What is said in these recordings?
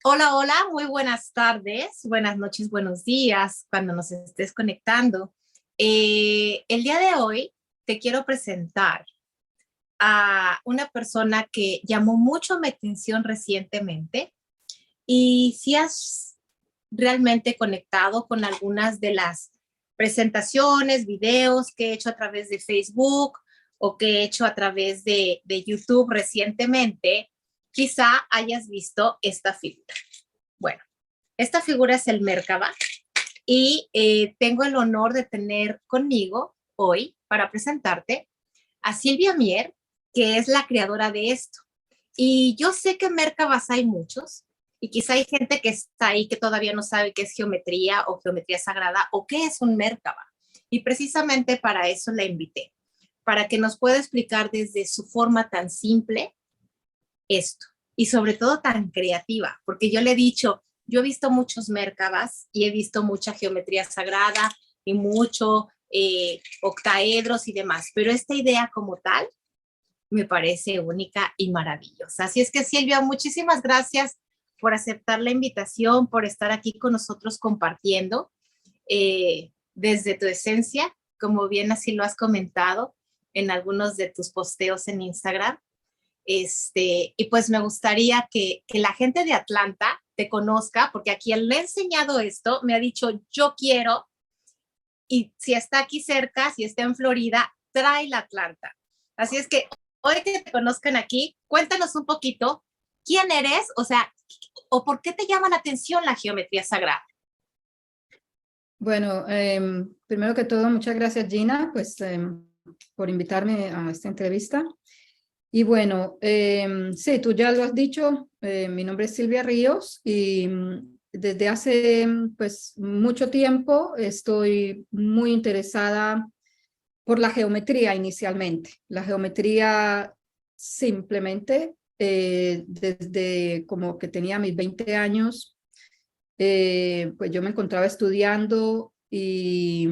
Hola, hola, muy buenas tardes, buenas noches, buenos días, cuando nos estés conectando. El día de hoy te quiero presentar a una persona que llamó mucho mi atención recientemente y si has realmente conectado con algunas de las presentaciones, videos que he hecho a través de Facebook o que he hecho a través de YouTube recientemente, quizá hayas visto esta figura. Bueno, esta figura es el Merkaba y tengo el honor de tener conmigo hoy para presentarte a Silvia Mier, que es la creadora de esto. Y yo sé que Merkabas hay muchos y quizá hay gente que está ahí que todavía no sabe qué es geometría o geometría sagrada o qué es un Merkaba. Y precisamente para eso la invité, para que nos pueda explicar desde su forma tan simple esto y sobre todo tan creativa, porque yo le he dicho, yo he visto muchos Merkabas y he visto mucha geometría sagrada y mucho octaedros y demás, pero esta idea como tal me parece única y maravillosa. Así es que Silvia, muchísimas gracias por aceptar la invitación, por estar aquí con nosotros compartiendo desde tu esencia, como bien así lo has comentado en algunos de tus posteos en Instagram. Y pues me gustaría que la gente de Atlanta te conozca, porque a quien le he enseñado esto me ha dicho, yo quiero, y si está aquí cerca, si está en Florida, trae la Atlanta. Así es que hoy que te conozcan aquí, cuéntanos un poquito quién eres, o sea, o por qué te llama la atención la geometría sagrada. Bueno, primero que todo, muchas gracias Gina, pues por invitarme a esta entrevista. Y bueno, sí, tú ya lo has dicho, mi nombre es Silvia Ríos y desde hace pues mucho tiempo estoy muy interesada por la geometría inicialmente. La geometría simplemente, desde como que tenía mis 20 años, pues yo me encontraba estudiando y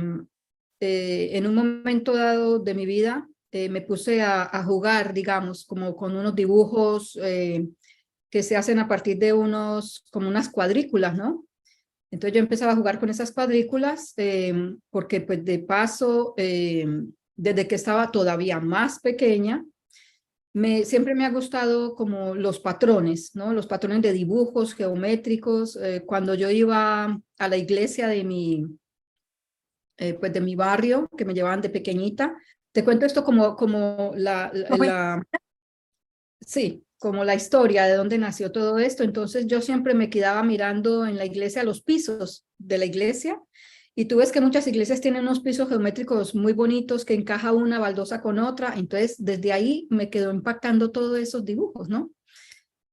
en un momento dado de mi vida me puse a jugar, digamos, como con unos dibujos que se hacen a partir de como unas cuadrículas, ¿no? Entonces yo empezaba a jugar con esas cuadrículas porque pues de paso, desde que estaba todavía más pequeña, siempre me ha gustado como los patrones, ¿no? Los patrones de dibujos geométricos. Cuando yo iba a la iglesia pues de mi barrio, que me llevaban de pequeñita, te cuento esto como sí, como la historia de dónde nació todo esto. Entonces yo siempre me quedaba mirando en la iglesia los pisos de la iglesia y tú ves que muchas iglesias tienen unos pisos geométricos muy bonitos que encaja una baldosa con otra. Entonces desde ahí me quedó impactando todos esos dibujos, ¿no?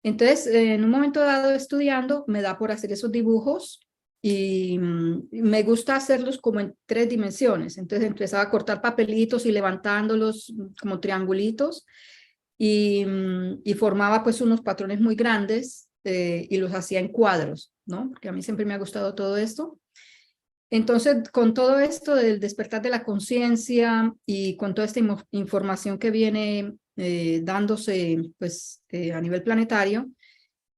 Entonces en un momento dado estudiando me da por hacer esos dibujos y me gusta hacerlos como en 3 dimensiones. Entonces empezaba a cortar papelitos y levantándolos como triangulitos y formaba pues unos patrones muy grandes y los hacía en cuadros, ¿no? Porque a mí siempre me ha gustado todo esto. Entonces, con todo esto del despertar de la conciencia y con toda esta información que viene dándose pues a nivel planetario,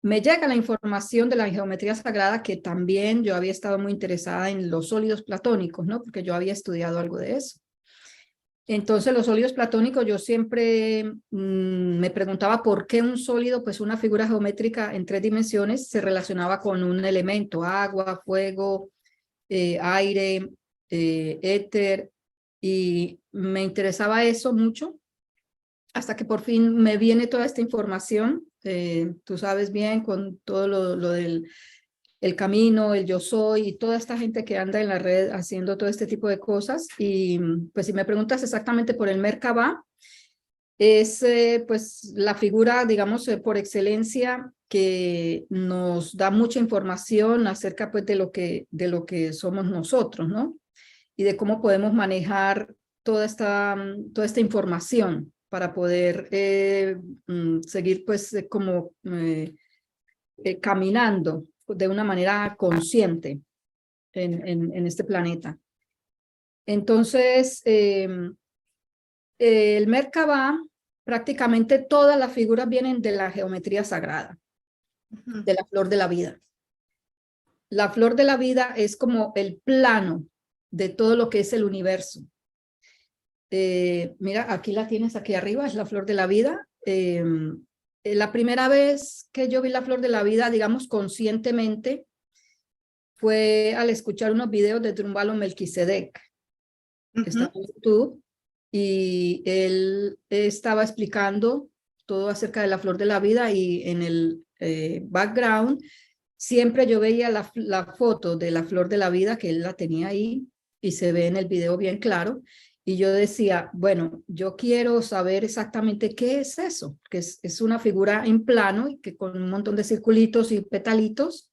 me llega la información de la geometría sagrada, que también yo había estado muy interesada en los sólidos platónicos, ¿no? Porque yo había estudiado algo de eso. Entonces, los sólidos platónicos, yo siempre me preguntaba por qué un sólido, pues una figura geométrica en 3 dimensiones, se relacionaba con un elemento, agua, fuego, aire, éter, y me interesaba eso mucho, hasta que por fin me viene toda esta información. Tú sabes bien, con todo lo del el camino, el yo soy y toda esta gente que anda en la red haciendo todo este tipo de cosas. Y pues si me preguntas exactamente por el Merkaba, es pues la figura, digamos, por excelencia, que nos da mucha información acerca pues de lo que somos nosotros, ¿no? Y de cómo podemos manejar toda esta información para poder seguir pues como caminando de una manera consciente en este planeta. Entonces, el Merkaba, prácticamente todas las figuras vienen de la geometría sagrada. Ujú. de la flor de la vida. La flor de la vida es como el plano de todo lo que es el universo. Mira, aquí la tienes aquí arriba, es la flor de la vida. La primera vez que yo vi la flor de la vida, digamos conscientemente, fue al escuchar unos videos de Trumbalo Melquisedec, que está Ujú. en YouTube, y él estaba explicando todo acerca de la flor de la vida, y en el background siempre yo veía la foto de la flor de la vida, que él la tenía ahí, y se ve en el video bien claro. Y yo decía, bueno, yo quiero saber exactamente qué es eso, que es una figura en plano y que con un montón de circulitos y petalitos,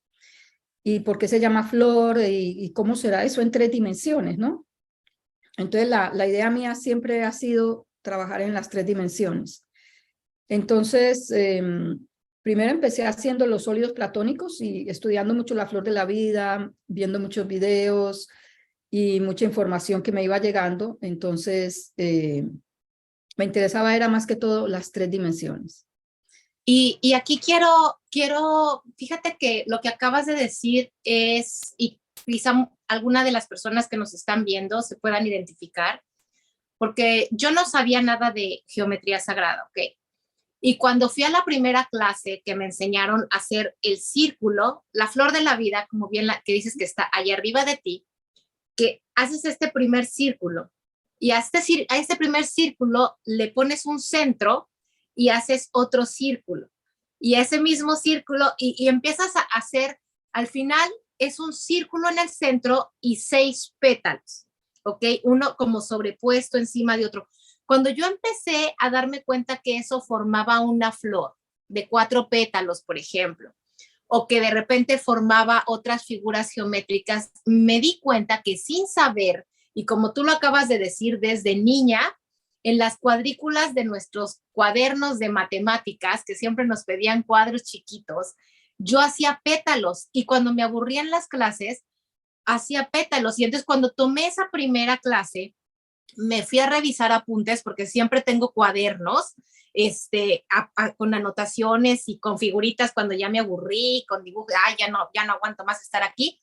y por qué se llama flor y cómo será eso en 3 dimensiones, ¿no? Entonces la idea mía siempre ha sido trabajar en las 3 dimensiones. Entonces, primero empecé haciendo los sólidos platónicos y estudiando mucho la flor de la vida, viendo muchos videos y mucha información que me iba llegando. Entonces, me interesaba era más que todo las 3 dimensiones. Y aquí fíjate que lo que acabas de decir es, y quizá alguna de las personas que nos están viendo se puedan identificar, porque yo no sabía nada de geometría sagrada, ¿ok? Y cuando fui a la primera clase que me enseñaron a hacer el círculo, la flor de la vida, como bien que dices que está allá arriba de ti, que haces este primer círculo y a este primer círculo le pones un centro y haces otro círculo y ese mismo círculo y empiezas a hacer, al final es un círculo en el centro y 6 pétalos, ¿ok? Uno como sobrepuesto encima de otro. Cuando yo empecé a darme cuenta que eso formaba una flor de 4 pétalos, por ejemplo, o que de repente formaba otras figuras geométricas, me di cuenta que sin saber, y como tú lo acabas de decir desde niña, en las cuadrículas de nuestros cuadernos de matemáticas, que siempre nos pedían cuadros chiquitos, yo hacía pétalos y cuando me aburría en las clases, hacía pétalos. Y entonces cuando tomé esa primera clase, me fui a revisar apuntes porque siempre tengo cuadernos con anotaciones y con figuritas cuando ya me aburrí, con dibujos, ya no aguanto más estar aquí.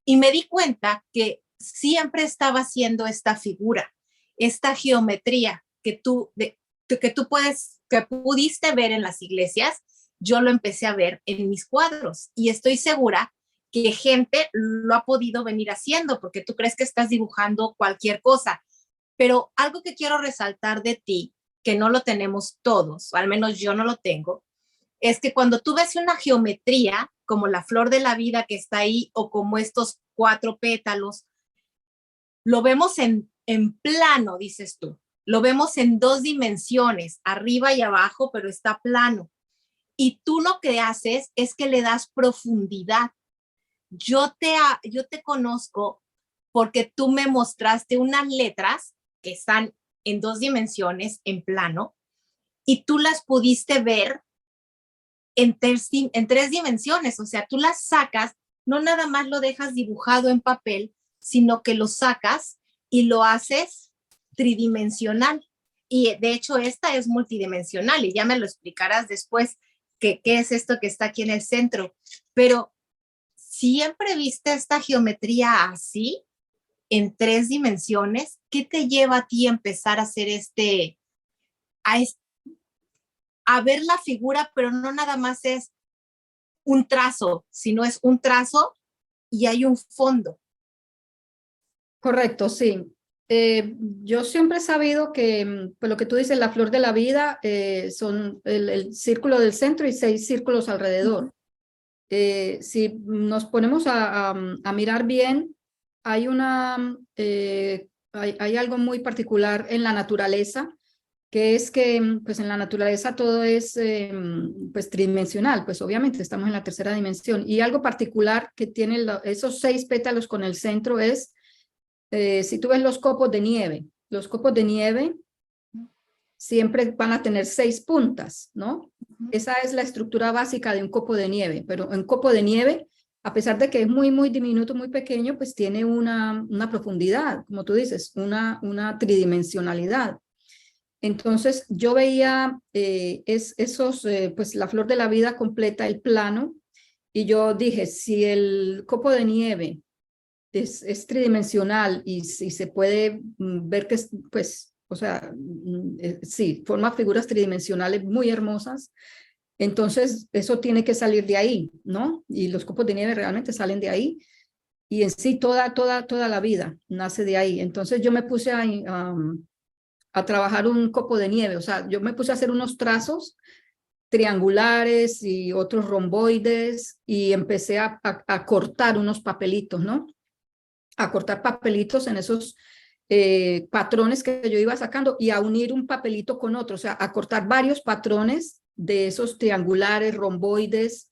Y me di cuenta que siempre estaba haciendo esta figura, esta geometría que pudiste ver en las iglesias, yo lo empecé a ver en mis cuadros y estoy segura que gente lo ha podido venir haciendo porque tú crees que estás dibujando cualquier cosa. Pero algo que quiero resaltar de ti, que no lo tenemos todos, o al menos yo no lo tengo, es que cuando tú ves una geometría, como la flor de la vida que está ahí, o como estos 4 pétalos, lo vemos en plano, dices tú. Lo vemos en 2 dimensiones, arriba y abajo, pero está plano. Y tú lo que haces es que le das profundidad. Yo te conozco porque tú me mostraste unas letras que están en 2 dimensiones, en plano, y tú las pudiste ver en 3 dimensiones. O sea, tú las sacas, no nada más lo dejas dibujado en papel, sino que lo sacas y lo haces tridimensional. Y de hecho, esta es multidimensional y ya me lo explicarás después qué es esto que está aquí en el centro. Pero ¿siempre viste esta geometría así, en 3 dimensiones? ¿Qué te lleva a ti a empezar a hacer a, a ver la figura, pero no nada más es un trazo, sino es un trazo y hay un fondo? Correcto, sí. Yo siempre he sabido que, pues lo que tú dices, la flor de la vida son el círculo del centro y 6 círculos alrededor. Si nos ponemos a mirar bien, hay algo muy particular en la naturaleza, que es que pues en la naturaleza todo es pues tridimensional, pues obviamente estamos en la tercera dimensión, y algo particular que tienen esos 6 pétalos con el centro es, si tú ves los copos de nieve siempre van a tener 6 puntas, ¿no? Esa es la estructura básica de un copo de nieve, pero un copo de nieve, a pesar de que es muy, muy diminuto, muy pequeño, pues tiene una profundidad, como tú dices, una tridimensionalidad. Entonces yo veía pues la flor de la vida completa, el plano, y yo dije, si el copo de nieve es tridimensional y si se puede ver que es, pues, o sea, sí, forma figuras tridimensionales muy hermosas, entonces eso tiene que salir de ahí, ¿no? Y los copos de nieve realmente salen de ahí y en sí toda la vida nace de ahí. Entonces yo me puse a trabajar un copo de nieve, o sea, yo me puse a hacer unos trazos triangulares y otros romboides y empecé a cortar unos papelitos, ¿no? A cortar papelitos en esos patrones que yo iba sacando y a unir un papelito con otro, o sea, a cortar varios patrones de esos triangulares, romboides,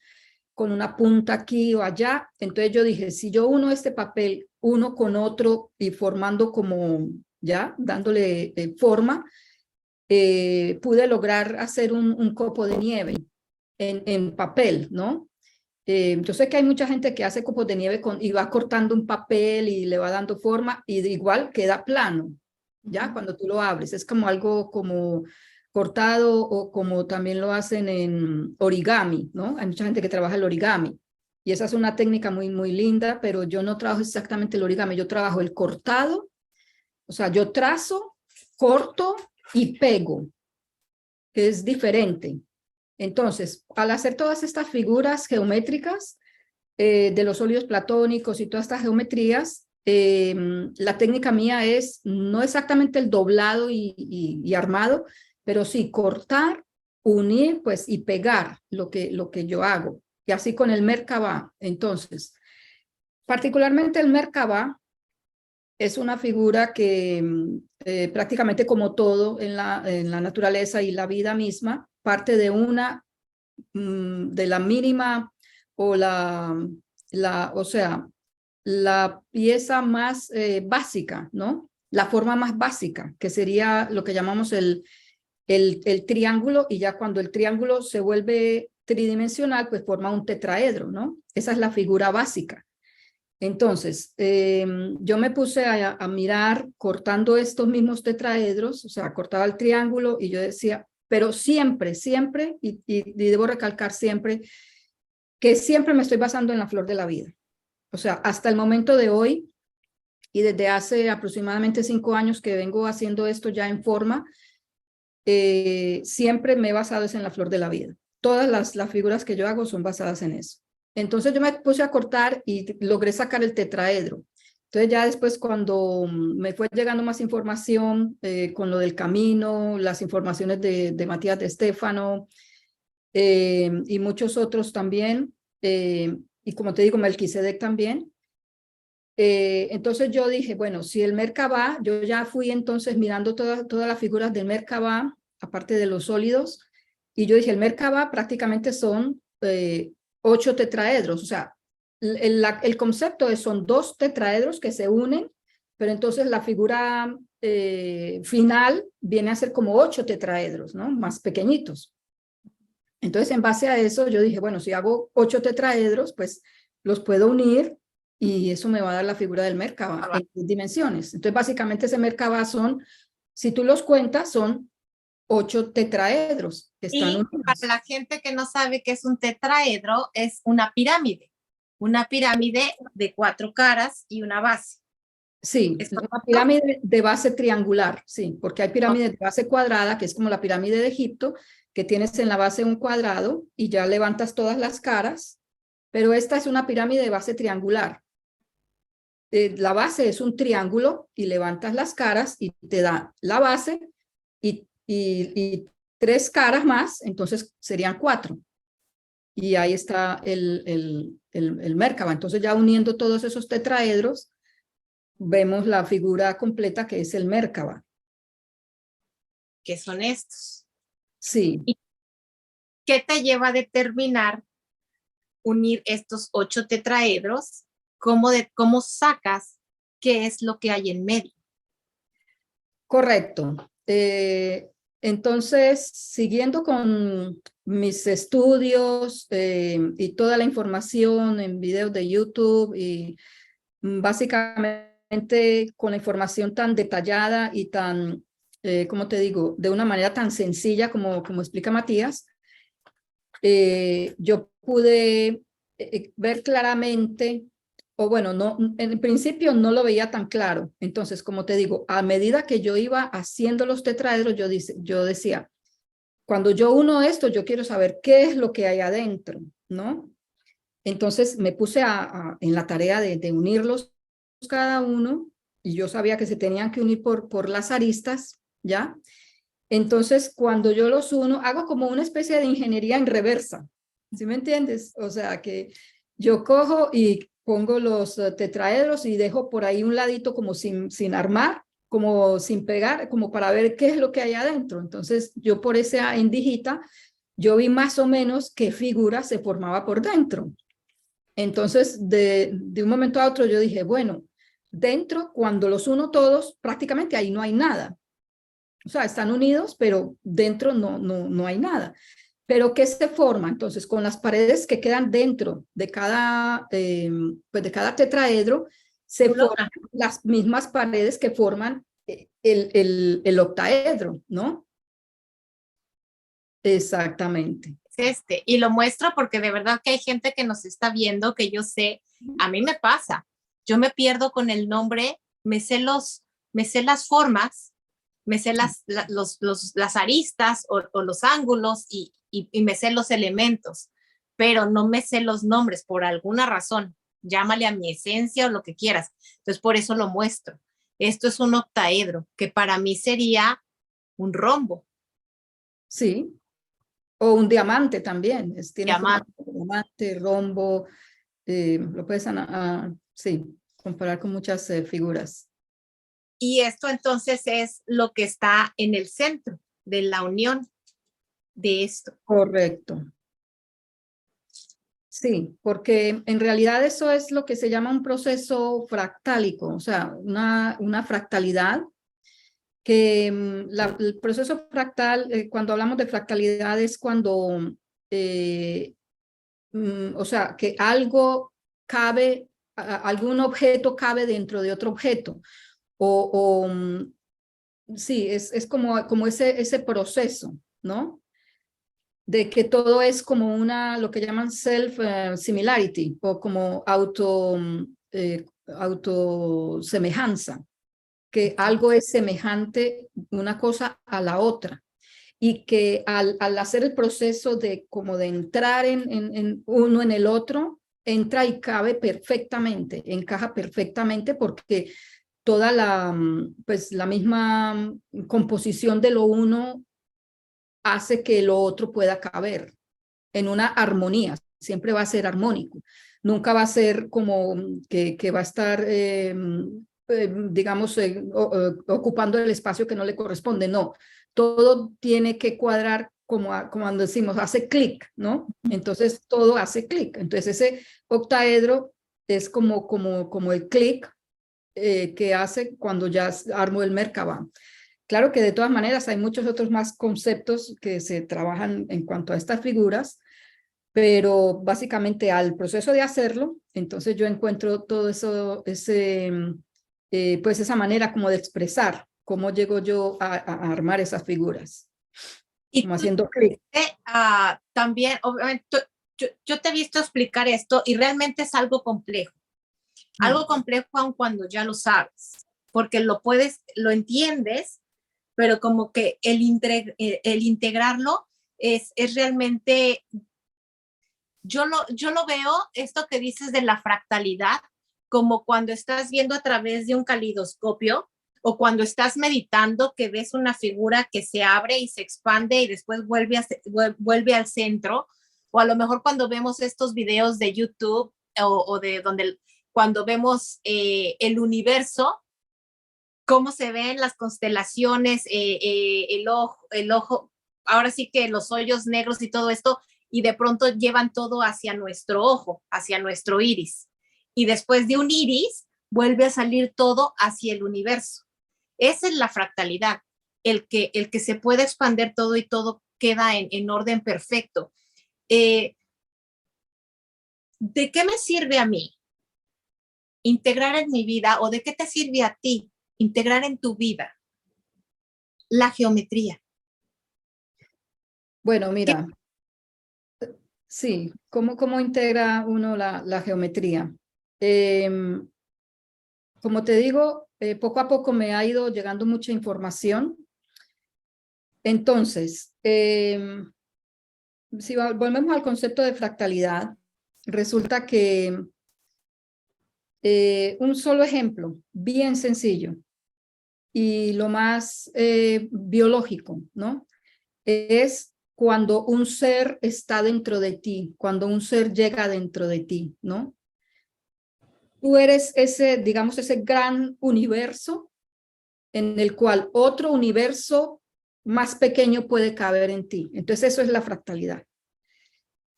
con una punta aquí o allá. Entonces yo dije, si yo uno este papel uno con otro y formando como, ya, dándole forma, pude lograr hacer un copo de nieve en papel, ¿no? Yo sé que hay mucha gente que hace copos de nieve y va cortando un papel y le va dando forma y de igual queda plano, ¿ya? Cuando tú lo abres, es como algo como cortado o como también lo hacen en origami, ¿no? Hay mucha gente que trabaja el origami y esa es una técnica muy linda, pero yo no trabajo exactamente el origami, yo trabajo el cortado, o sea, yo trazo, corto y pego, que es diferente. Entonces, al hacer todas estas figuras geométricas de los sólidos platónicos y todas estas geometrías, la técnica mía es no exactamente el doblado y armado, pero sí cortar, unir pues, y pegar lo que yo hago. Y así con el Merkabah. Entonces, particularmente el Merkabah es una figura que prácticamente como todo en la naturaleza y la vida misma, parte de la mínima o o sea, la pieza más básica, ¿no? La forma más básica, que sería lo que llamamos el triángulo, y ya cuando el triángulo se vuelve tridimensional, pues forma un tetraedro, ¿no? Esa es la figura básica. Entonces, yo me puse a mirar cortando estos mismos tetraedros, o sea, cortaba el triángulo y yo decía, pero siempre, y debo recalcar siempre, que siempre me estoy basando en la flor de la vida. O sea, hasta el momento de hoy y desde hace aproximadamente 5 años que vengo haciendo esto ya en forma, siempre me he basado en la flor de la vida. Todas las figuras que yo hago son basadas en eso. Entonces yo me puse a cortar y logré sacar el tetraedro. Entonces ya después cuando me fue llegando más información con lo del camino, las informaciones de Matías de Stefano y muchos otros también, y como te digo, Melquisedec también. Entonces yo dije, bueno, si el Merkabah, yo ya fui entonces mirando todas las figuras del Merkabah, aparte de los sólidos, y yo dije, el Merkabah prácticamente son 8 tetraedros, o sea, el concepto son 2 tetraedros que se unen, pero entonces la figura final viene a ser como 8 tetraedros, ¿no? Más pequeñitos. Entonces, en base a eso, yo dije, bueno, si hago 8 tetraedros, pues los puedo unir y eso me va a dar la figura del Merkabah en 3 dimensiones. Entonces, básicamente ese Merkabah son, si tú los cuentas, son 8 tetraedros que están Y unidos. para la gente que no sabe qué es un tetraedro, es una pirámide de 4 caras y una base. Sí, es una pirámide de base triangular, sí, porque hay pirámides de base cuadrada, que es como la pirámide de Egipto, que tienes en la base un cuadrado y ya levantas todas las caras, pero esta es una pirámide de base triangular. La base es un triángulo y levantas las caras y te da la base y 3 caras más, entonces serían 4. Y ahí está el Merkabah. Entonces ya uniendo todos esos tetraedros, vemos la figura completa que es el Merkabah. Que son estos. Sí. ¿Y qué te lleva a determinar unir estos 8 tetraedros? ¿Cómo sacas qué es lo que hay en medio? Correcto. Entonces, siguiendo con mis estudios y toda la información en videos de YouTube y básicamente con la información tan detallada y tan como te digo, de una manera tan sencilla como explica Matías, yo pude ver claramente, o bueno, no, en principio no lo veía tan claro. Entonces, como te digo, a medida que yo iba haciendo los tetraedros, yo decía, cuando yo uno esto, yo quiero saber qué es lo que hay adentro, ¿no? Entonces me puse en la tarea de unirlos cada uno, y yo sabía que se tenían que unir por las aristas, ¿ya? Entonces, cuando yo los uno, hago como una especie de ingeniería en reversa, ¿sí me entiendes? O sea, que yo cojo y pongo los tetraedros y dejo por ahí un ladito como sin armar, como sin pegar, como para ver qué es lo que hay adentro. Entonces, yo por esa endijita, yo vi más o menos qué figura se formaba por dentro. Entonces, de un momento a otro, yo dije, bueno, dentro, cuando los uno todos, prácticamente ahí no hay nada. O sea, están unidos, pero dentro no hay nada. Pero ¿qué se forma? Entonces, con las paredes que quedan dentro pues de cada tetraedro, se forman las mismas paredes que forman el octaedro, ¿no? Exactamente. Y lo muestro porque de verdad que hay gente que nos está viendo, que yo sé, a mí me pasa, yo me pierdo con el nombre, me sé las formas, me sé las aristas o los ángulos y me sé los elementos, pero no me sé los nombres por alguna razón. Llámale a mi esencia o lo que quieras. Entonces, por eso lo muestro. Esto es un octaedro, que para mí sería un rombo. Sí, o un diamante también, tiene forma Diamante. de diamante, rombo, lo puedes sí, comparar con muchas figuras. Y esto entonces es lo que está en el centro de la unión de esto. Correcto. Sí, porque en realidad eso es lo que se llama un proceso fractálico, o sea, una fractalidad que el proceso fractal, cuando hablamos de fractalidad es cuando, eh, o sea, que algo cabe, algún objeto cabe dentro de otro objeto, o sí, es como ese proceso, ¿no? De que todo es como lo que llaman self-similarity o como autosemejanza, que algo es semejante una cosa a la otra y que al hacer el proceso como de entrar en uno en el otro, entra y cabe perfectamente, encaja perfectamente porque toda pues la misma composición de lo uno hace que lo otro pueda caber en una armonía, siempre va a ser armónico, nunca va a ser como que va a estar, digamos, ocupando el espacio que no le corresponde, no, todo tiene que cuadrar como cuando decimos, hace clic, ¿no? Entonces todo hace clic, entonces ese octaedro es como el clic que hace cuando ya armo el Merkabah. Claro que de todas maneras hay muchos otros más conceptos que se trabajan en cuanto a estas figuras, pero básicamente al proceso de hacerlo, entonces yo encuentro todo eso, pues esa manera como de expresar cómo llego yo a armar esas figuras, Y como tú, haciendo clic. también, obviamente, yo te he visto explicar esto y realmente es algo complejo aun cuando ya lo sabes, porque lo entiendes, pero como que el integrarlo es realmente, yo lo veo, esto que dices de la fractalidad, como cuando estás viendo a través de un calidoscopio o cuando estás meditando que ves una figura que se abre y se expande y después vuelve al centro, o a lo mejor cuando vemos estos videos de YouTube o de donde cuando vemos el universo, cómo se ven las constelaciones, el ojo, ahora sí que los hoyos negros y todo esto, y de pronto llevan todo hacia nuestro ojo, hacia nuestro iris. Y después de un iris, vuelve a salir todo hacia el universo. Esa es la fractalidad, el que se puede expandir todo y todo queda en orden perfecto. ¿De qué me sirve a mí integrar en mi vida o de qué te sirve a ti integrar en tu vida la geometría? Bueno, mira, sí, ¿cómo integra uno la geometría? Em, Como te digo, poco a poco me ha ido llegando mucha información. Entonces, si volvemos al concepto de fractalidad, resulta que un solo ejemplo, bien sencillo y lo más biológico, ¿no? Es cuando un ser está dentro de ti, cuando un ser llega dentro de ti, ¿no? Tú eres ese, digamos, ese gran universo en el cual otro universo más pequeño puede caber en ti. Entonces eso es la fractalidad.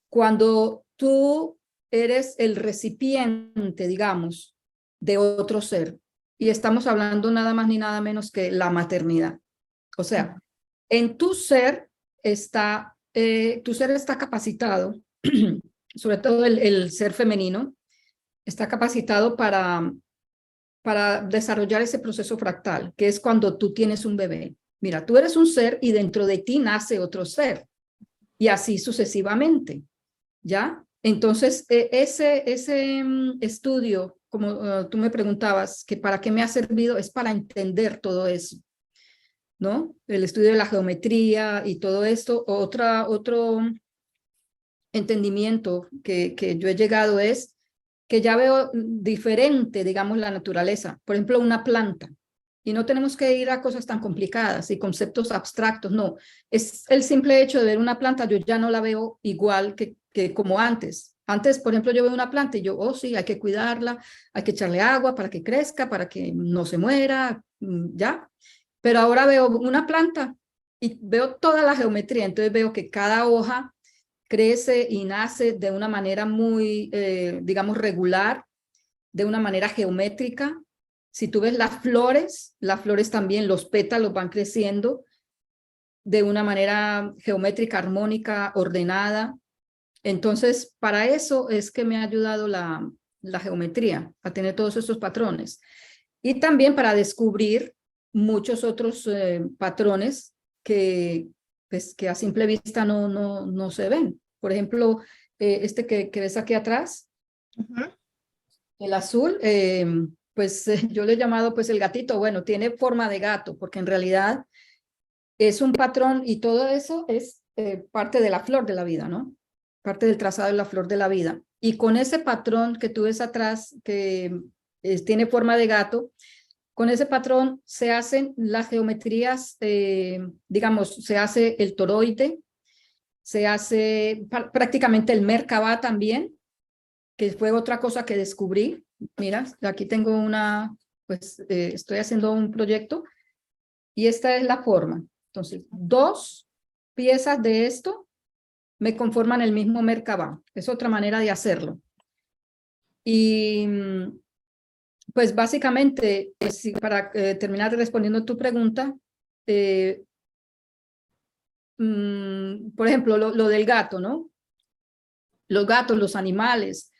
Cuando tú eres el recipiente, digamos, de otro ser, y estamos hablando nada más ni nada menos que la maternidad. O sea, en tu ser está capacitado, sobre todo el ser femenino, está capacitado para desarrollar ese proceso fractal, que es cuando tú tienes un bebé. Mira, tú eres un ser y dentro de ti nace otro ser, y así sucesivamente, ¿ya? Entonces, ese estudio, como tú me preguntabas, que para qué me ha servido, es para entender todo eso, ¿no? El estudio de la geometría y todo esto. Otro entendimiento que yo he llegado es que ya veo diferente, digamos, la naturaleza. Por ejemplo, una planta. Y no tenemos que ir a cosas tan complicadas y conceptos abstractos, no. Es el simple hecho de ver una planta, yo ya no la veo igual que como antes. Antes, por ejemplo, yo veo una planta y yo, oh sí, hay que cuidarla, hay que echarle agua para que crezca, para que no se muera, ¿ya? Pero ahora veo una planta y veo toda la geometría, entonces veo que cada hoja crece y nace de una manera muy, digamos, regular, de una manera geométrica. Si tú ves las flores también, los pétalos van creciendo de una manera geométrica, armónica, ordenada. Entonces, para eso es que me ha ayudado la geometría, a tener todos estos patrones. Y también para descubrir muchos otros patrones pues, que a simple vista no se ven. Por ejemplo, este que ves aquí atrás, el azul, pues yo le he llamado pues el gatito. Bueno, tiene forma de gato, porque en realidad es un patrón y todo eso es parte de la flor de la vida, ¿no? Parte del trazado de la flor de la vida. Y con ese patrón que tú ves atrás, que tiene forma de gato, con ese patrón se hacen las geometrías, digamos, se hace el toroide, se hace prácticamente el Merkabah también, que fue otra cosa que descubrí. Mira, aquí tengo pues estoy haciendo un proyecto y esta es la forma. Entonces, dos piezas de esto me conforman el mismo Merkabah. Es otra manera de hacerlo. Y pues básicamente, para terminar respondiendo tu pregunta, por ejemplo, lo del gato, ¿no? Los gatos, los animales,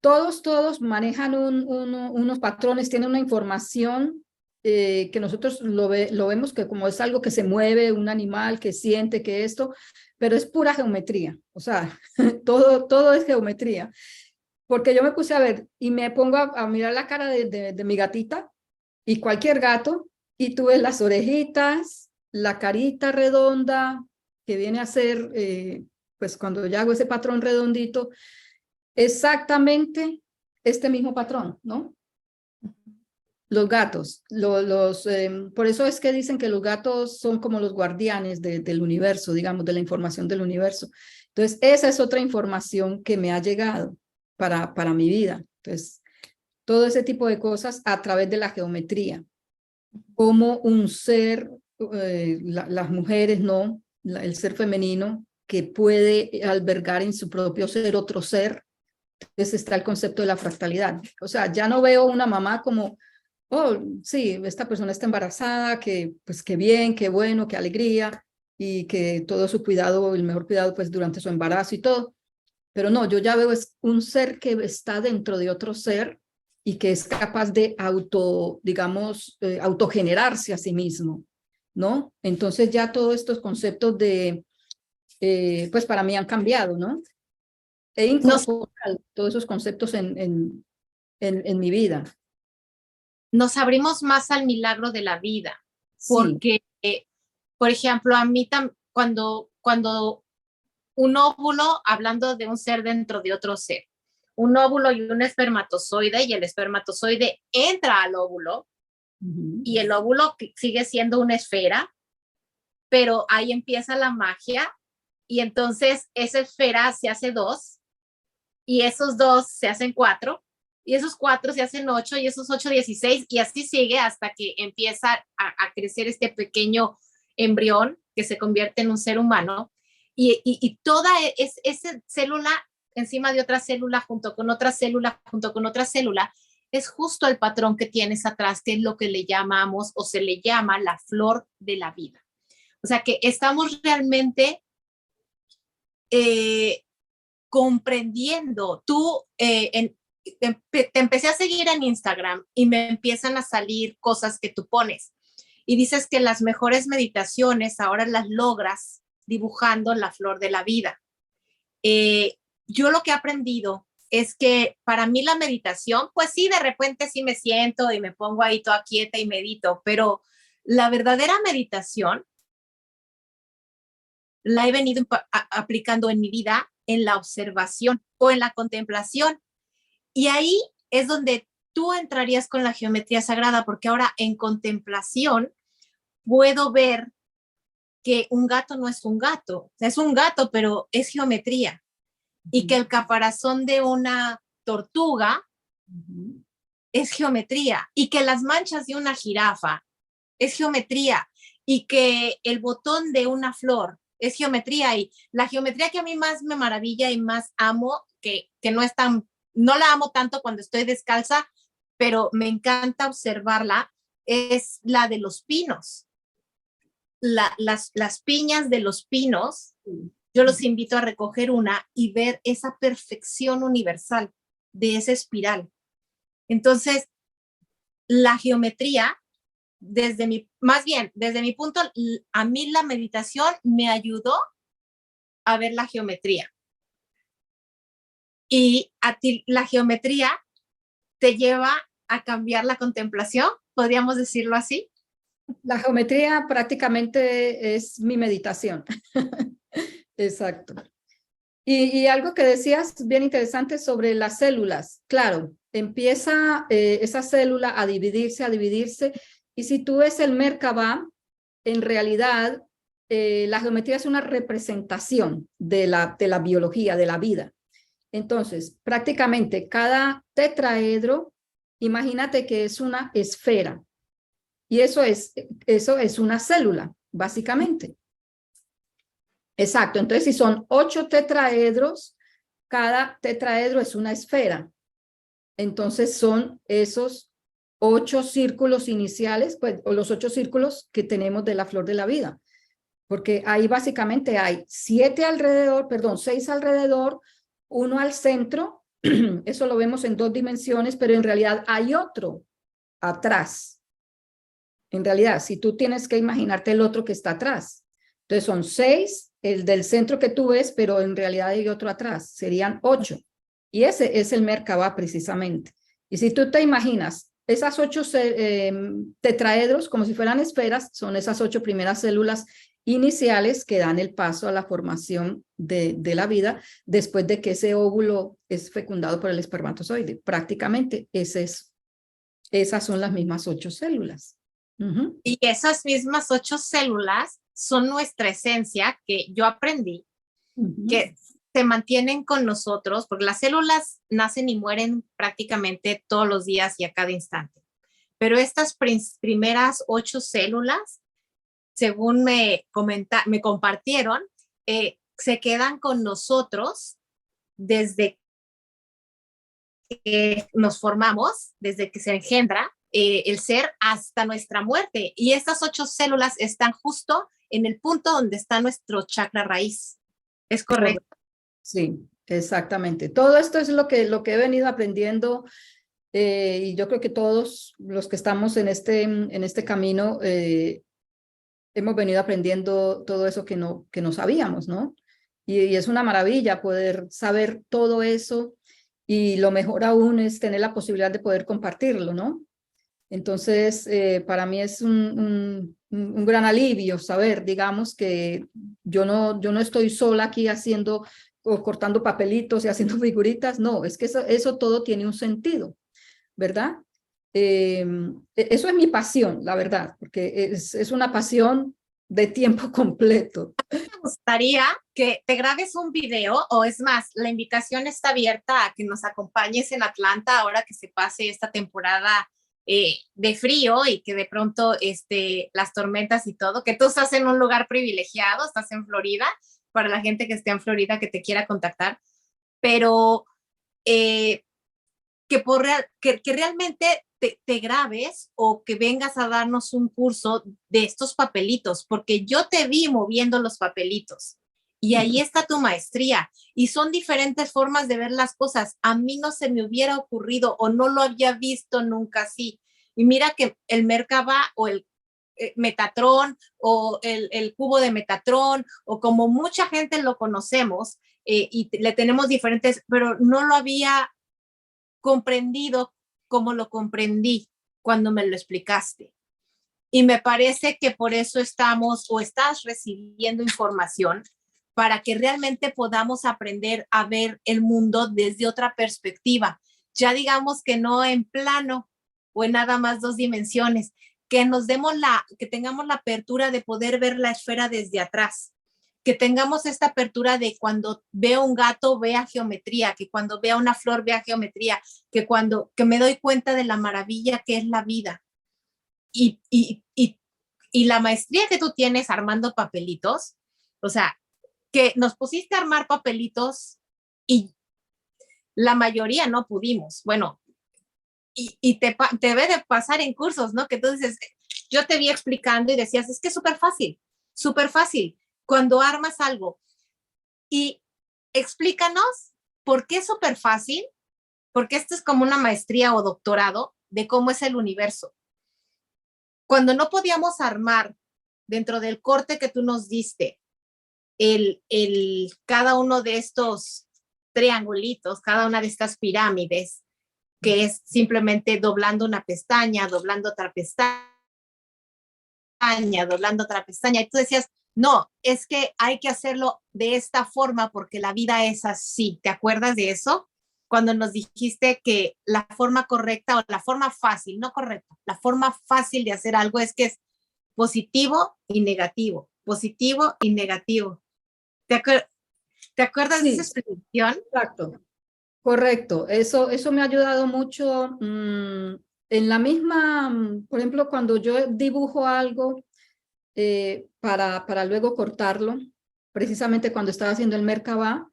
todos manejan unos patrones, tienen una información que nosotros lo vemos que como es algo que se mueve, un animal que siente que esto, pero es pura geometría, o sea, todo es geometría. Porque yo me puse a ver y me pongo a mirar la cara de mi gatita y cualquier gato, y tú ves las orejitas, la carita redonda, que viene a ser, pues cuando yo hago ese patrón redondito, exactamente este mismo patrón, ¿no? Los gatos, por eso es que dicen que los gatos son como los guardianes del universo, digamos, de la información del universo. Entonces, esa es otra información que me ha llegado para mi vida. Entonces, todo ese tipo de cosas a través de la geometría. Como un ser, las mujeres, ¿no? El ser femenino que puede albergar en su propio ser otro ser. Entonces está el concepto de la fractalidad. O sea, ya no veo una mamá como, oh, sí, esta persona está embarazada, que pues qué bien, qué bueno, qué alegría, y que todo su cuidado, el mejor cuidado pues durante su embarazo y todo. Pero no, yo ya veo es un ser que está dentro de otro ser y que es capaz de digamos, autogenerarse a sí mismo, ¿no? Entonces ya todos estos conceptos de, pues para mí han cambiado, ¿no? He Nos, incorporado todos esos conceptos en mi vida. nos abrimos más al milagro de la vida, Sí. porque, por ejemplo, a mí cuando un óvulo, hablando de un ser dentro de otro ser, un óvulo y un espermatozoide, y el espermatozoide entra al óvulo, y el óvulo sigue siendo una esfera, pero ahí empieza la magia, y entonces esa esfera se hace dos, y esos dos se hacen cuatro, y esos cuatro se hacen ocho, y esos ocho, 16, y así sigue hasta que empieza a crecer este pequeño embrión que se convierte en un ser humano, y toda esa célula encima de otra célula, junto con otra célula, junto con otra célula, es justo el patrón que tienes atrás, que es lo que le llamamos o se le llama la flor de la vida. O sea que estamos realmente eh, comprendiendo. Te empecé a seguir en Instagram y me empiezan a salir cosas que tú pones. Y dices que las mejores meditaciones ahora las logras dibujando la flor de la vida. Yo lo que he aprendido es que para mí la meditación, pues sí, de repente sí me siento y me pongo ahí toda quieta y medito, pero la verdadera meditación la he venido aplicando en mi vida en la observación o en la contemplación. Y ahí es donde tú entrarías con la geometría sagrada, porque ahora en contemplación puedo ver que un gato no es un gato, es un gato, pero es geometría. Y que el caparazón de una tortuga es geometría. Y que las manchas de una jirafa es geometría. Y que el botón de una flor es geometría. Y la geometría que a mí más me maravilla y más amo, que no es tan, no la amo tanto cuando estoy descalza, pero me encanta observarla, es la de los pinos. Las piñas de los pinos, yo los invito a recoger una y ver esa perfección universal de esa espiral. Entonces, la geometría, más bien, desde mi punto, a mí la meditación me ayudó a ver la geometría. Y a ti la geometría te lleva a cambiar la contemplación, podríamos decirlo así. La geometría prácticamente es mi meditación. Exacto. Y algo que decías bien interesante sobre las células. Claro, empieza esa célula a dividirse, y si tú ves el Merkabah, en realidad la geometría es una representación de la biología, de la vida. Entonces, prácticamente cada tetraedro, imagínate que es una esfera, y eso es una célula, básicamente. Exacto, entonces si son 8 tetraedros, cada tetraedro es una esfera. Entonces son esos 8 círculos iniciales, pues, o los 8 círculos que tenemos de la flor de la vida. Porque ahí básicamente hay 7 alrededor, perdón, 6 alrededor, 1 al centro, eso lo vemos en 2 dimensiones, pero en realidad hay otro atrás. En realidad, si tú tienes que imaginarte el otro que está atrás. Entonces son 6, el del centro que tú ves, pero en realidad hay otro atrás, serían 8. Y ese es el Merkabah precisamente. Y si tú te imaginas esas 8 tetraedros como si fueran esferas, son esas 8 primeras células iniciales que dan el paso a la formación de la vida después de que ese óvulo es fecundado por el espermatozoide. Prácticamente esas son las mismas 8 células. Y esas mismas 8 células son nuestra esencia, que yo aprendí, que se mantienen con nosotros, porque las células nacen y mueren prácticamente todos los días y a cada instante. Pero estas primeras 8 células, según me compartieron, se quedan con nosotros desde que nos formamos, desde que se engendra el ser hasta nuestra muerte. Y estas 8 células están justo en el punto donde está nuestro chakra raíz. ¿Es correcto? Sí, exactamente. Todo esto es lo que he venido aprendiendo, y yo creo que todos los que estamos en este camino hemos venido aprendiendo todo eso que no sabíamos, ¿no? Y es una maravilla poder saber todo eso, y lo mejor aún es tener la posibilidad de poder compartirlo, ¿no? Entonces, para mí es un gran alivio saber, digamos, que yo no estoy sola aquí haciendo o cortando papelitos y haciendo figuritas. No, es que eso todo tiene un sentido, ¿verdad? Eso es mi pasión, la verdad, porque es una pasión de tiempo completo. Me gustaría que te grabes un video, o es más, la invitación está abierta a que nos acompañes en Atlanta ahora que se pase esta temporada de frío y que de pronto las tormentas y todo, que tú estás en un lugar privilegiado, estás en Florida, para la gente que esté en Florida que te quiera contactar, pero eh, que realmente te grabes o que vengas a darnos un curso de estos papelitos, porque yo te vi moviendo los papelitos y ahí está tu maestría y son diferentes formas de ver las cosas. A mí no se me hubiera ocurrido o no lo había visto nunca así. Y mira que el Merkaba o el Metatron o el cubo de Metatron o como mucha gente lo conocemos y le tenemos diferentes, pero no lo había comprendido como lo comprendí cuando me lo explicaste. Y me parece que por eso estamos o estás recibiendo información para que realmente podamos aprender a ver el mundo desde otra perspectiva. Ya digamos que no en plano o en nada más dos dimensiones, que que tengamos la apertura de poder ver la esfera desde atrás, que tengamos esta apertura de cuando veo un gato vea geometría, que cuando vea una flor vea geometría, que me doy cuenta de la maravilla que es la vida. Y, y, y, y la maestría que tú tienes armando papelitos, o sea, que nos pusiste a armar papelitos y la mayoría no pudimos. Bueno, te debe de pasar en cursos, ¿no? Que tú dices, yo te vi explicando y decías, es que es súper fácil, súper fácil. Cuando armas algo, y explícanos por qué es súper fácil, porque esto es como una maestría o doctorado de cómo es el universo. Cuando no podíamos armar dentro del corte que tú nos diste, cada uno de estos triangulitos, cada una de estas pirámides, que es simplemente doblando una pestaña, doblando otra pestaña, doblando otra pestaña. Y tú decías, no, es que hay que hacerlo de esta forma porque la vida es así. ¿Te acuerdas de eso? Cuando nos dijiste que la forma correcta o la forma fácil, no correcta, la forma fácil de hacer algo es que es positivo y negativo, positivo y negativo. ¿Te acuerdas de esa Sí, explicación? exacto. Correcto, eso me ha ayudado mucho en la misma, por ejemplo, cuando yo dibujo algo para luego cortarlo, precisamente cuando estaba haciendo el Merkaba,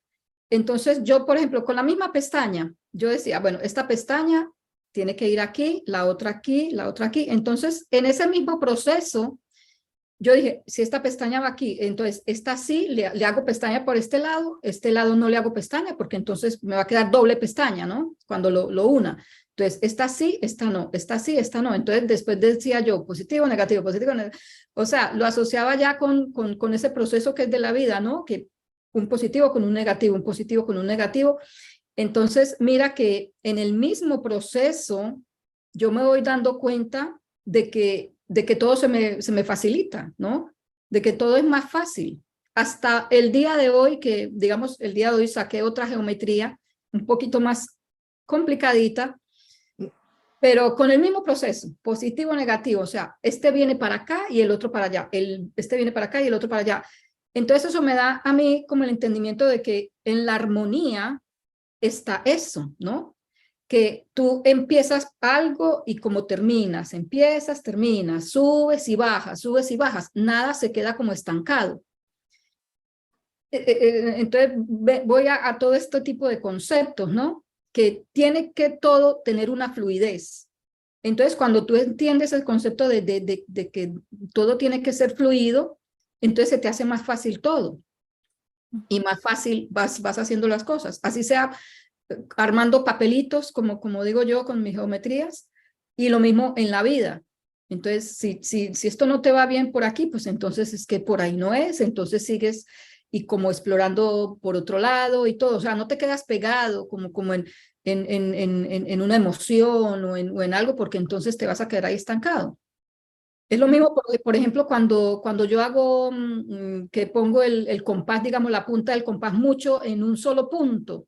entonces yo, por ejemplo, con la misma pestaña, yo decía, bueno, esta pestaña tiene que ir aquí, la otra aquí, la otra aquí. Entonces, en ese mismo proceso, yo dije, si esta pestaña va aquí, entonces esta sí, le hago pestaña por este lado no le hago pestaña, porque entonces me va a quedar doble pestaña, ¿no? Cuando lo una. Entonces, esta sí, esta no, esta sí, esta no. Entonces, después decía yo, positivo, negativo, positivo, negativo. O sea, lo asociaba ya con ese proceso que es de la vida, ¿no? Que un positivo con un negativo, un positivo con un negativo. Entonces, mira que en el mismo proceso, yo me voy dando cuenta de que todo se me facilita, ¿no? De que todo es más fácil. Hasta el día de hoy, que digamos, el día de hoy saqué otra geometría un poquito más complicadita, pero con el mismo proceso, positivo, negativo, o sea, este viene para acá y el otro para allá, este viene para acá y el otro para allá. Entonces eso me da a mí como el entendimiento de que en la armonía está eso, ¿no? Que tú empiezas algo y como terminas, empiezas, terminas, subes y bajas, nada se queda como estancado. Entonces voy a todo este tipo de conceptos, ¿no? Que tiene que todo tener una fluidez. Entonces, cuando tú entiendes el concepto de que todo tiene que ser fluido, entonces se te hace más fácil todo y más fácil vas haciendo las cosas. Así sea armando papelitos, como digo yo, con mis geometrías, y lo mismo en la vida. Entonces, si esto no te va bien por aquí, pues entonces es que por ahí no es, entonces sigues y como explorando por otro lado y todo, o sea, no te quedas pegado como en una emoción o en algo, porque entonces te vas a quedar ahí estancado. Es lo mismo, por ejemplo, cuando yo hago, que pongo el compás, digamos, la punta del compás mucho en un solo punto.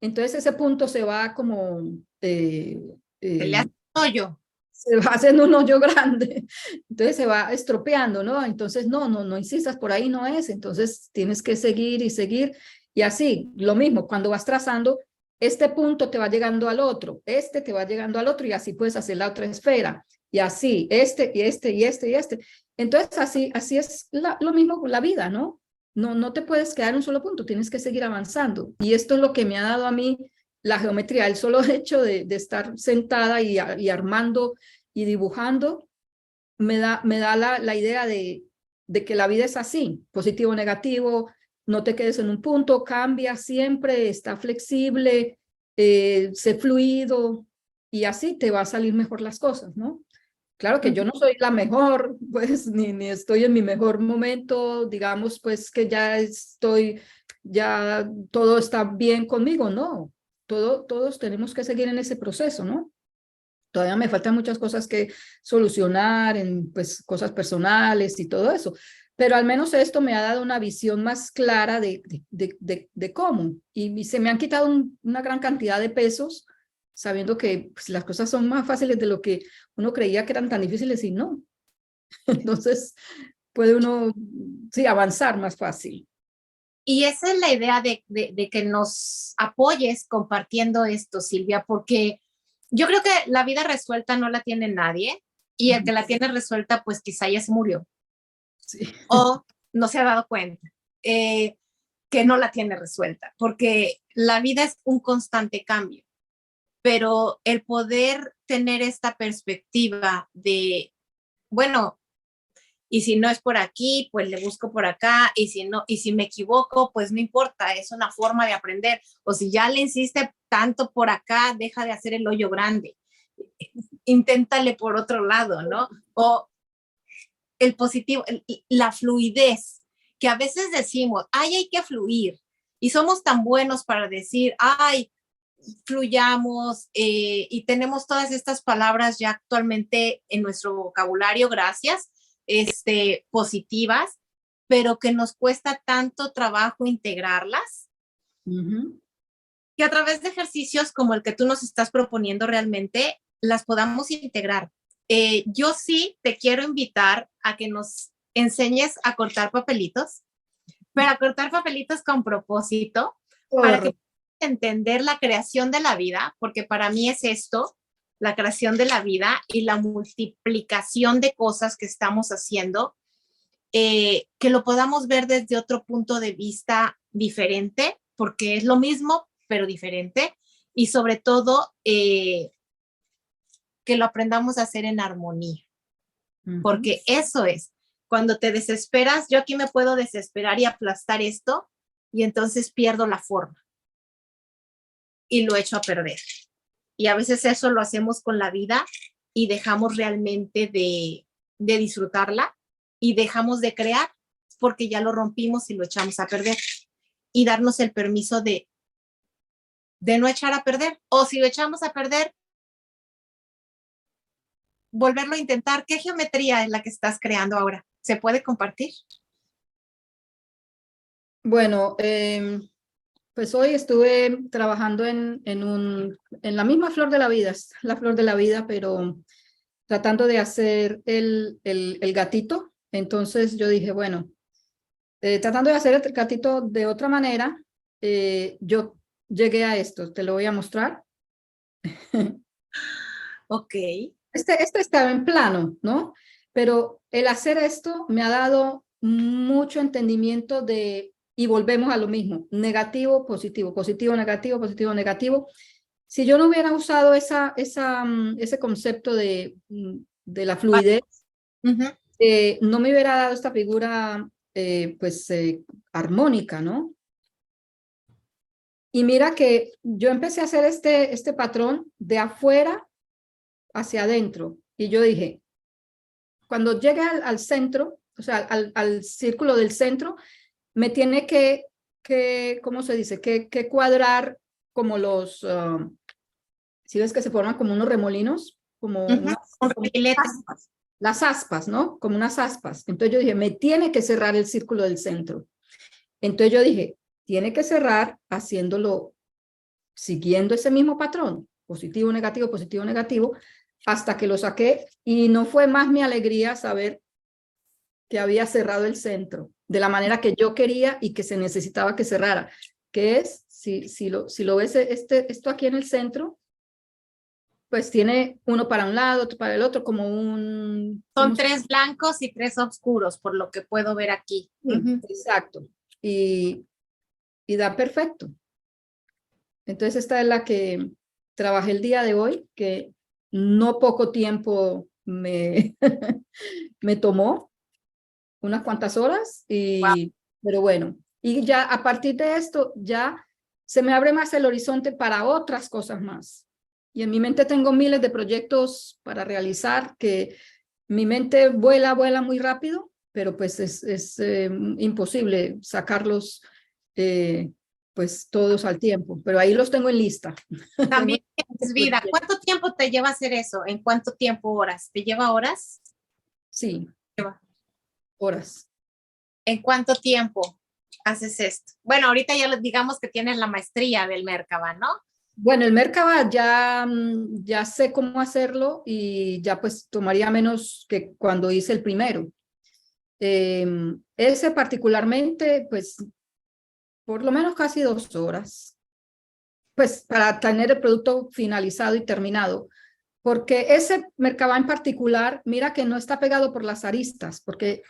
Entonces ese punto se va como, Se le hace eh, un hoyo. se va haciendo un hoyo grande. Entonces se va estropeando, ¿no? Entonces no insistas, por ahí no es. Entonces tienes que seguir y seguir. Y así, lo mismo, cuando vas trazando, este punto te va llegando al otro, este te va llegando al otro y así puedes hacer la otra esfera. Y así, este y este y este y este. Entonces así es lo mismo con la vida, ¿no? No te puedes quedar en un solo punto, tienes que seguir avanzando. Y esto es lo que me ha dado a mí la geometría, el solo hecho de estar sentada y armando y dibujando, me da la idea de que la vida es así, positivo, negativo, no te quedes en un punto, cambia siempre, está flexible, sé fluido y así te va a salir mejor las cosas, ¿no? Claro que yo no soy la mejor, pues, ni estoy en mi mejor momento, digamos, pues que ya todo está bien conmigo, no. Todos tenemos que seguir en ese proceso, ¿no? Todavía me faltan muchas cosas que solucionar, en pues cosas personales y todo eso, pero al menos esto me ha dado una visión más clara de cómo, y se me han quitado una gran cantidad de pesos, sabiendo que pues, las cosas son más fáciles de lo que uno creía que eran tan difíciles y no. Entonces puede uno, sí, avanzar más fácil. Y esa es la idea de que nos apoyes compartiendo esto, Silvia, porque yo creo que la vida resuelta no la tiene nadie y el que la tiene resuelta, pues quizá ya se murió Sí. o no se ha dado cuenta eh, que no la tiene resuelta, porque la vida es un constante cambio, pero el poder tener esta perspectiva de, bueno, y si no es por aquí, pues le busco por acá, y si no, y si me equivoco, pues no importa, es una forma de aprender, o si ya le insiste tanto por acá, deja de hacer el hoyo grande, inténtale por otro lado, ¿no? O el positivo, la fluidez, que a veces decimos, ay, hay que fluir, y somos tan buenos para decir, ay, fluyamos, y tenemos todas estas palabras ya actualmente en nuestro vocabulario, gracias, positivas, pero que nos cuesta tanto trabajo integrarlas, que a través de ejercicios como el que tú nos estás proponiendo realmente las podamos integrar. Yo sí te quiero invitar a que nos enseñes a cortar papelitos, pero a cortar papelitos con propósito, para que Correcto. entender la creación de la vida, porque para mí es esto, la creación de la vida y la multiplicación de cosas que estamos haciendo, que lo podamos ver desde otro punto de vista diferente, porque es lo mismo, pero diferente, y sobre todo que lo aprendamos a hacer en armonía, porque eso es, cuando te desesperas, yo aquí me puedo desesperar y aplastar esto, y entonces pierdo la forma y lo echo a perder. Y a veces eso lo hacemos con la vida y dejamos realmente de disfrutarla y dejamos de crear porque ya lo rompimos y lo echamos a perder. Y darnos el permiso de no echar a perder. O si lo echamos a perder, volverlo a intentar. ¿Qué geometría es la que estás creando ahora? ¿Se puede compartir? Bueno, pues hoy estuve trabajando en la misma flor de la vida, es la flor de la vida, pero tratando de hacer el gatito. Entonces yo dije, bueno, tratando de hacer el gatito de otra manera, yo llegué a esto, te lo voy a mostrar. Ok. Este estaba en plano, ¿no? Pero el hacer esto me ha dado mucho entendimiento y volvemos a lo mismo, negativo, positivo, positivo, negativo, positivo, negativo. Si yo no hubiera usado ese concepto de la fluidez, Uh -huh. no me hubiera dado esta figura armónica, ¿no? Y mira que yo empecé a hacer este patrón de afuera hacia adentro y yo dije, cuando llegue al centro, o sea, al círculo del centro, me tiene que ¿cómo se dice? Que cuadrar como los, si ves que se forman como unos remolinos, como Ujú, un como filete. aspas, las aspas, ¿no? Como unas aspas. Entonces yo dije, me tiene que cerrar el círculo del centro. Entonces yo dije, tiene que cerrar haciéndolo, siguiendo ese mismo patrón, positivo, negativo, hasta que lo saqué y no fue más mi alegría saber que había cerrado el centro de la manera que yo quería y que se necesitaba que cerrara, que es, si lo ves esto aquí en el centro, pues tiene uno para un lado, otro para el otro, como un... Son 3 blancos y 3 oscuros, por lo que puedo ver aquí. Sí, exacto. Y da perfecto. Entonces esta es la que trabajé el día de hoy, que no poco tiempo me tomó, unas cuantas horas, Wow. pero bueno. Y ya a partir de esto, ya se me abre más el horizonte para otras cosas más. Y en mi mente tengo miles de proyectos para realizar que mi mente vuela muy rápido, pero pues es imposible sacarlos pues todos al tiempo, pero ahí los tengo en lista. Tengo También es vida. ¿Cuánto tiempo te lleva hacer eso? ¿En cuánto tiempo horas? ¿Te lleva horas? sí, Lleva. horas. ¿En cuánto tiempo haces esto? Bueno, ahorita ya digamos que tienes la maestría del Merkaba, ¿no? Bueno, el Merkaba ya, ya sé cómo hacerlo y ya pues tomaría menos que cuando hice el primero. Ese particularmente, pues por lo menos casi 2 horas, pues para tener el producto finalizado y terminado. Porque ese Merkaba en particular, mira que no está pegado por las aristas, porque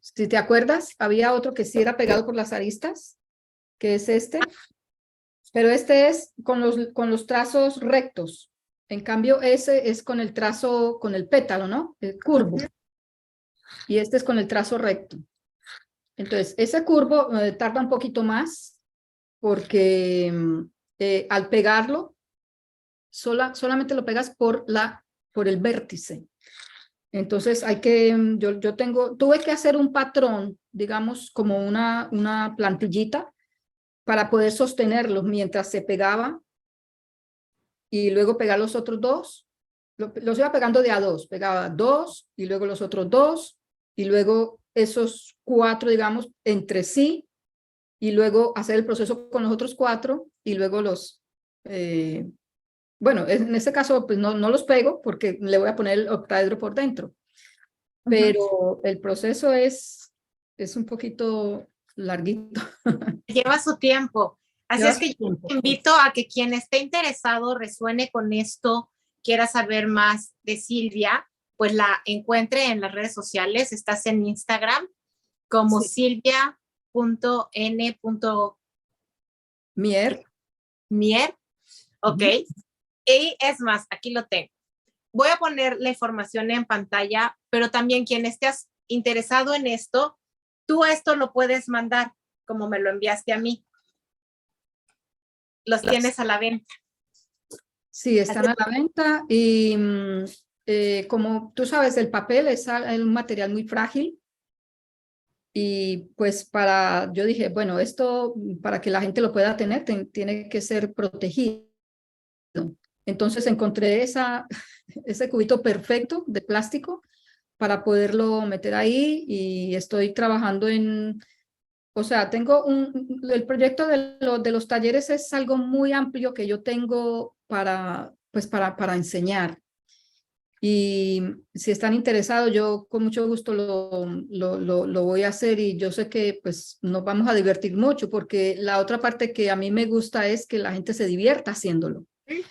si te acuerdas, había otro que sí era pegado por las aristas, que es este, pero este es con los trazos rectos. En cambio, ese es con el trazo, con el pétalo, ¿no? El curvo. Y este es con el trazo recto. Entonces, ese curvo tarda un poquito más porque al pegarlo, solamente lo pegas por el vértice. Entonces hay que, tuve que hacer un patrón, digamos, como una plantillita para poder sostenerlo mientras se pegaba y luego pegar los otros dos. Los iba pegando de a dos, pegaba dos y luego los otros dos y luego esos 4, digamos, entre sí y luego hacer el proceso con los otros 4 y luego bueno, en este caso pues no los pego porque le voy a poner el octaedro por dentro. Pero el proceso es un poquito larguito. Lleva su tiempo. Así Lleva es su que yo tiempo. te invito a que quien esté interesado, resuene con esto, quiera saber más de Silvia, pues la encuentre en las redes sociales. Estás en Instagram como Sí. silvia.n.mier, Mier. ok. Y es más, aquí lo tengo. Voy a poner la información en pantalla, pero también quien estés interesado en esto, tú esto lo puedes mandar como me lo enviaste a mí. Los tienes a la venta. Sí, están a la venta y como tú sabes, el papel es un material muy frágil y pues yo dije, bueno, esto para que la gente lo pueda tener tiene que ser protegido. Entonces encontré ese cubito perfecto de plástico para poderlo meter ahí y estoy trabajando o sea, el proyecto de los talleres es algo muy amplio que yo tengo para enseñar. Y si están interesados, yo con mucho gusto lo voy a hacer y yo sé que pues nos vamos a divertir mucho porque la otra parte que a mí me gusta es que la gente se divierta haciéndolo. Que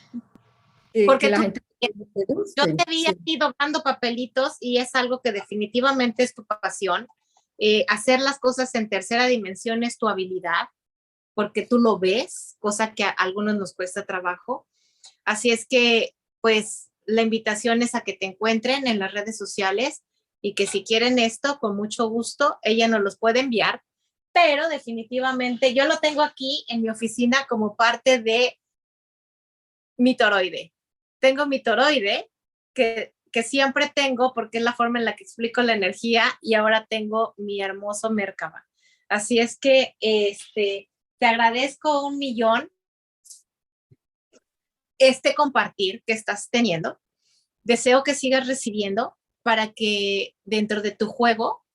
Porque la tú, gente le yo guste. te vi Sí. aquí doblando papelitos y es algo que definitivamente es tu pasión. Hacer las cosas en tercera dimensión es tu habilidad, porque tú lo ves, cosa que a algunos nos cuesta trabajo. Así es que, pues, la invitación es a que te encuentren en las redes sociales y que si quieren esto, con mucho gusto, ella nos los puede enviar, pero definitivamente yo lo tengo aquí en mi oficina como parte de mi toroide. Tengo mi toroide que que siempre tengo porque es la forma en la que explico la energía y ahora tengo mi hermoso Merkaba. Así es que te agradezco 1,000,000 compartir que estás teniendo. Deseo que sigas recibiendo para que dentro de tu juego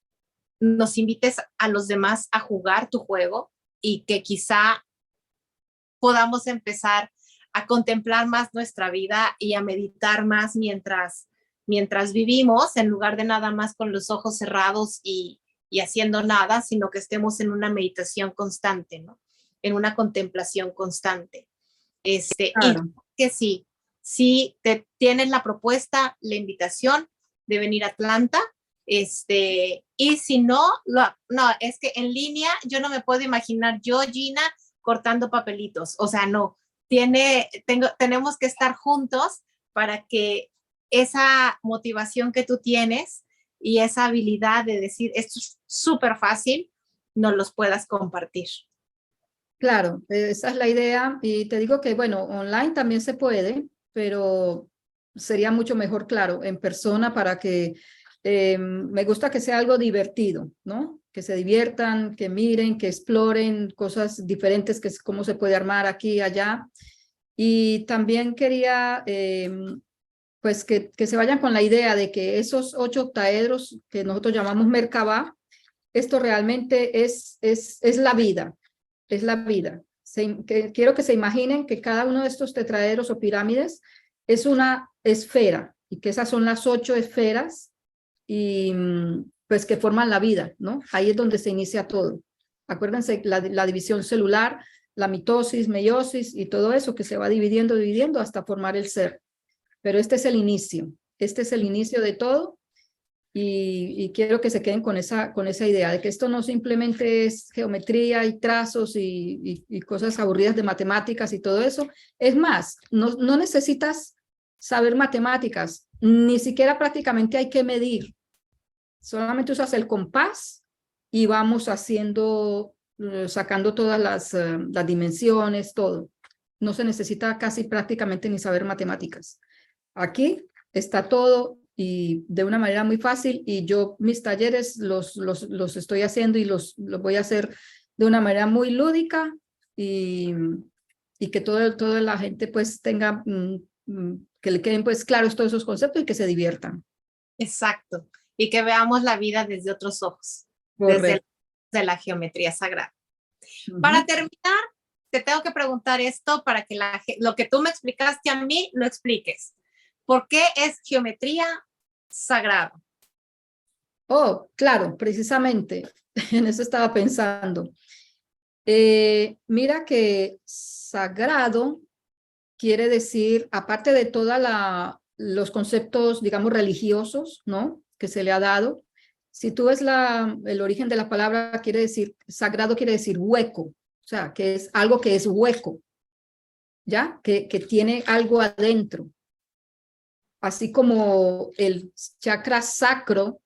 nos invites a los demás a jugar tu juego y que quizá podamos empezar a contemplar más nuestra vida y a meditar más mientras vivimos, en lugar de nada más con los ojos cerrados y haciendo nada, sino que estemos en una meditación constante, ¿no? En una contemplación constante. Claro. Y que sí te tienes la propuesta, la invitación de venir a Atlanta, y si no, no, es que en línea yo no me puedo imaginar yo, Gina, cortando papelitos, o sea, no, tenemos que estar juntos para que esa motivación que tú tienes y esa habilidad de decir, esto es súper fácil, nos los puedas compartir. Claro, esa es la idea y te digo que, bueno, online también se puede, pero sería mucho mejor, claro, en persona para que me gusta que sea algo divertido, ¿no? Que se diviertan, que miren, que exploren cosas diferentes, que es cómo se puede armar aquí y allá. Y también quería, pues, que se vayan con la idea de que esos 8 octaedros que nosotros llamamos Merkaba, esto realmente es la vida. Es la vida. Quiero que se imaginen que cada uno de estos tetraedros o pirámides es una esfera y que esas son las 8 esferas y pues que forman la vida, ¿no? Ahí es donde se inicia todo. Acuérdense la división celular, la mitosis, meiosis y todo eso que se va dividiendo hasta formar el ser. Pero este es el inicio de todo. Y quiero que se queden con esa idea de que esto no simplemente es geometría y trazos y cosas aburridas de matemáticas y todo eso. Es más, no necesitas saber matemáticas, ni siquiera prácticamente hay que medir. Solamente usas el compás y vamos haciendo, sacando todas las dimensiones, todo. No se necesita casi prácticamente ni saber matemáticas. Aquí está todo y de una manera muy fácil y yo mis talleres los estoy haciendo y los voy a hacer de una manera muy lúdica y que toda la gente pues tenga, que le queden pues claros todos esos conceptos y que se diviertan. Exacto. Y que veamos la vida desde otros ojos, Correcto. desde la geometría sagrada. Para terminar, te tengo que preguntar esto para que lo que tú me explicaste a mí lo expliques. ¿Por qué es geometría sagrada? Oh, claro, precisamente, en eso estaba pensando. Mira que sagrado quiere decir, aparte de todos los conceptos, digamos, religiosos, ¿no? Que se le ha dado, si tú ves el origen de la palabra, quiere decir, sagrado quiere decir hueco, o sea, que es algo que es hueco, ¿ya? Que tiene algo adentro. Así como el chakra sacro,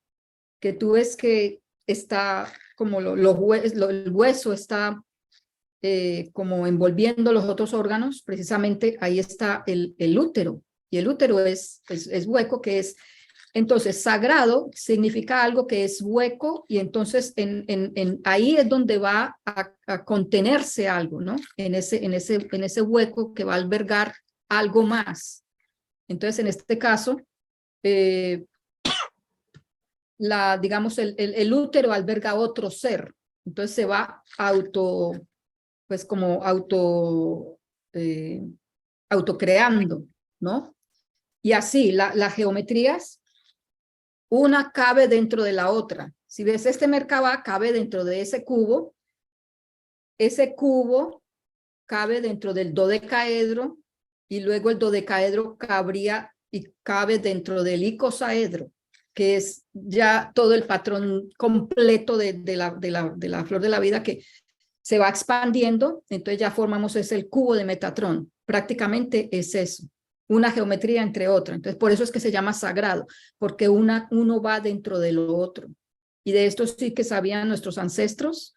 que tú ves que está como el hueso está como envolviendo los otros órganos, precisamente ahí está el útero, y el útero es hueco, que es, entonces sagrado significa algo que es hueco, y entonces ahí es donde va a contenerse algo, ¿no? En ese hueco que va a albergar algo más. Entonces, en este caso, digamos, el útero alberga otro ser, entonces se va pues como autocreando, ¿no? Y así, las geometrías, una cabe dentro de la otra. Si ves este Merkaba, cabe dentro de ese cubo cabe dentro del dodecaedro, y luego el dodecaedro cabría y cabe dentro del icosaedro, que es ya todo el patrón completo de la flor de la vida, que se va expandiendo, entonces ya formamos el cubo de Metatrón. Prácticamente es eso, una geometría entre otra. Entonces por eso es que se llama sagrado, porque uno va dentro de lo otro. Y de esto sí que sabían nuestros ancestros,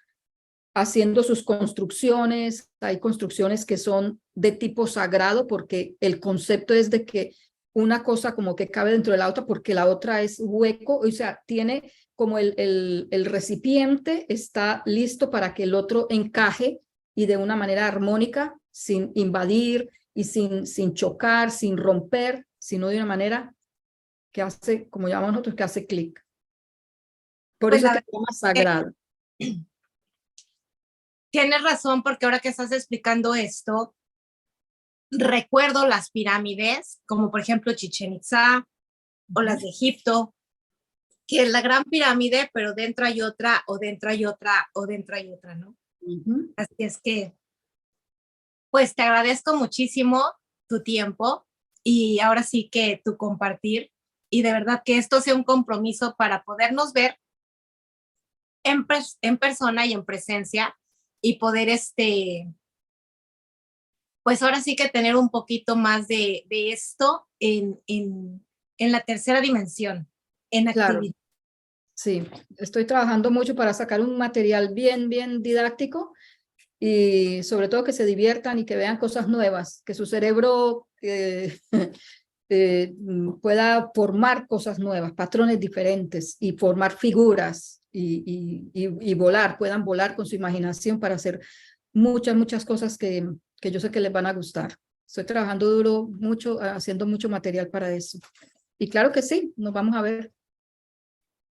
haciendo sus construcciones. Hay construcciones que son de tipo sagrado, porque el concepto es de que una cosa como que cabe dentro de la otra porque la otra es hueco, o sea, tiene como el recipiente está listo para que el otro encaje y de una manera armónica, sin invadir y sin chocar, sin romper, sino de una manera que hace, como llamamos nosotros, que hace clic. Por Pues eso la es que verdad se llama sagrado. tienes razón, porque ahora que estás explicando esto, recuerdo las pirámides, como por ejemplo Chichén Itzá o las de Egipto, que es la gran pirámide, pero dentro hay otra, o dentro hay otra, o dentro hay otra, ¿no? Así es que, pues te agradezco muchísimo tu tiempo y ahora sí que tu compartir, y de verdad que esto sea un compromiso para podernos ver en persona y en presencia y poder pues ahora sí que tener un poquito más de esto en la tercera dimensión, en Claro, actividad. sí. Estoy trabajando mucho para sacar un material bien didáctico y sobre todo que se diviertan y que vean cosas nuevas, que su cerebro pueda formar cosas nuevas, patrones diferentes y formar figuras y volar, puedan volar con su imaginación para hacer muchas cosas que yo sé que les van a gustar. Estoy trabajando duro, mucho, haciendo mucho material para eso. Y claro que sí, nos vamos a ver.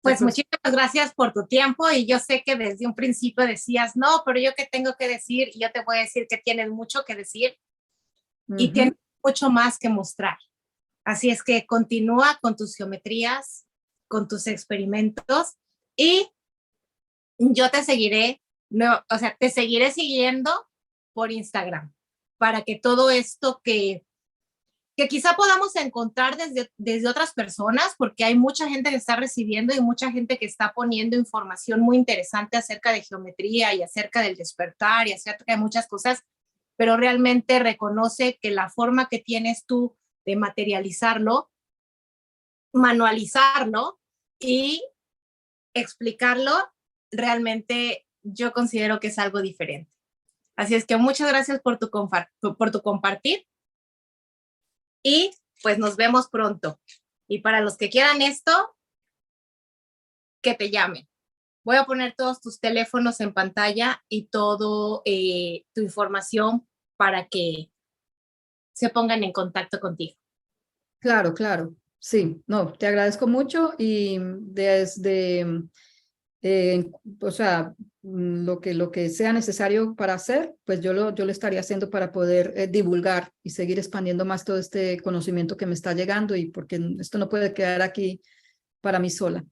Pues muchísimas gracias por tu tiempo y yo sé que desde un principio decías, no, pero yo qué tengo que decir, y yo te voy a decir que tienes mucho que decir y tienes mucho más que mostrar. Así es que continúa con tus geometrías, con tus experimentos y yo te seguiré, no, o sea, te seguiré siguiendo por Instagram para que todo esto que quizá podamos encontrar desde otras personas, porque hay mucha gente que está recibiendo y mucha gente que está poniendo información muy interesante acerca de geometría y acerca del despertar y acerca de muchas cosas, pero realmente reconoce que la forma que tienes tú de materializarlo, manualizarlo y explicarlo, realmente yo considero que es algo diferente. Así es que muchas gracias por tu compartir y pues nos vemos pronto. Y para los que quieran esto, que te llamen. Voy a poner todos tus teléfonos en pantalla y todo tu información para que se pongan en contacto contigo. Claro, claro. Sí, no, te agradezco mucho y desde, o sea, lo que sea necesario para hacer, pues yo lo estaría haciendo para poder divulgar y seguir expandiendo más todo este conocimiento que me está llegando y porque esto no puede quedar aquí para mí sola.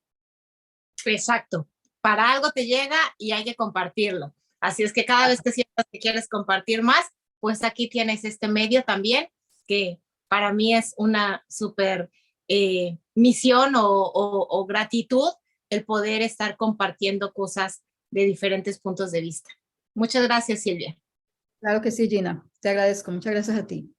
Exacto. Para algo te llega y hay que compartirlo. Así es que cada vez que sientas que quieres compartir más, pues aquí tienes este medio también, que para mí es una súper misión o gratitud el poder estar compartiendo cosas de diferentes puntos de vista. Muchas gracias, Silvia. Claro que sí, Gina. Te agradezco. Muchas gracias a ti.